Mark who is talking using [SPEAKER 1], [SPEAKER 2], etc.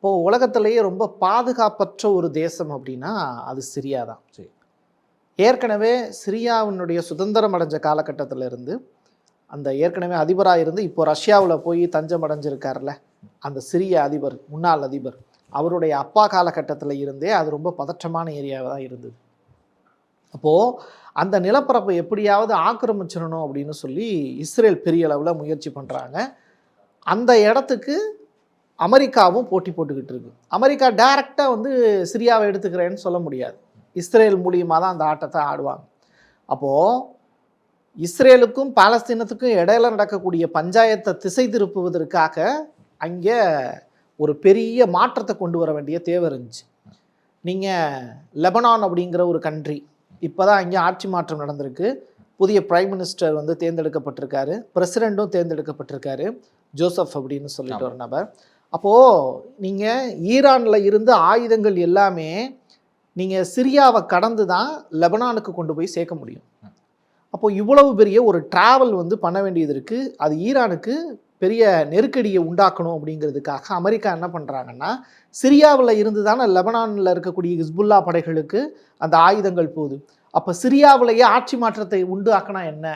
[SPEAKER 1] அப்போது உலகத்திலேயே ரொம்ப பாதுகாப்பற்ற ஒரு தேசம் அப்படின்னா அது சிரியா தான்.
[SPEAKER 2] சரி.
[SPEAKER 1] ஏற்கனவே சிரியாவினுடைய சுதந்திரம் அடைஞ்ச காலகட்டத்தில் இருந்து அந்த ஏற்கனவே அதிபராக இருந்து இப்போ ரஷ்யாவில் போய் தஞ்சம் அடைஞ்சிருக்கார்ல அந்த சிரிய அதிபர், முன்னாள் அதிபர், அவருடைய அப்பா காலகட்டத்தில் இருந்தே அது ரொம்ப பதற்றமான ஏரியாவாக தான் இருந்தது. அப்போது அந்த நிலப்பரப்பை எப்படியாவது ஆக்கிரமிச்சிடணும் அப்படின்னு சொல்லி இஸ்ரேல் பெரிய அளவில் முயற்சி பண்ணுறாங்க. அந்த இடத்துக்கு அமெரிக்காவும் போட்டி போட்டுக்கிட்டு இருக்கு. அமெரிக்கா டைரெக்டாக வந்து சிரியாவை எடுத்துக்கிறேன்னு சொல்ல முடியாது. இஸ்ரேல் மூலியமாக தான் அந்த ஆட்டத்தை ஆடுவாங்க. அப்போது இஸ்ரேலுக்கும் பாலஸ்தீனத்துக்கும் இடையில நடக்கக்கூடிய பஞ்சாயத்தை திசை திருப்புவதற்காக அங்கே ஒரு பெரிய மாற்றத்தை கொண்டு வர வேண்டிய தேவை இருந்துச்சு. நீங்கள் லெபனான் அப்படிங்கிற ஒரு கண்ட்ரி இப்போ தான் அங்கே ஆட்சி மாற்றம் நடந்திருக்கு. புதிய பிரைம் மினிஸ்டர் வந்து தேர்ந்தெடுக்கப்பட்டிருக்காரு, பிரசிடெண்ட்டும் தேர்ந்தெடுக்கப்பட்டிருக்காரு, ஜோசப் அப்படின்னு சொல்லிட்டு ஒரு நபர். அப்போது நீங்கள் ஈரானில் இருந்து ஆயுதங்கள் எல்லாமே நீங்கள் சிரியாவை கடந்து தான் லெபனானுக்கு கொண்டு போய் சேர்க்க முடியும். அப்போது இவ்வளவு பெரிய ஒரு ட்ராவல் வந்து பண்ண வேண்டியது இருக்குது. அது ஈரானுக்கு பெரிய நெருக்கடியை உண்டாக்கணும் அப்படிங்கிறதுக்காக அமெரிக்கா என்ன பண்ணுறாங்கன்னா, சிரியாவில் இருந்து தானே லெபனானில் இருக்கக்கூடிய ஹிஸ்புல்லா படைகளுக்கு அந்த ஆயுதங்கள் போகுது. அப்போ சிரியாவிலேயே ஆட்சி மாற்றத்தை உண்டாக்கினா என்ன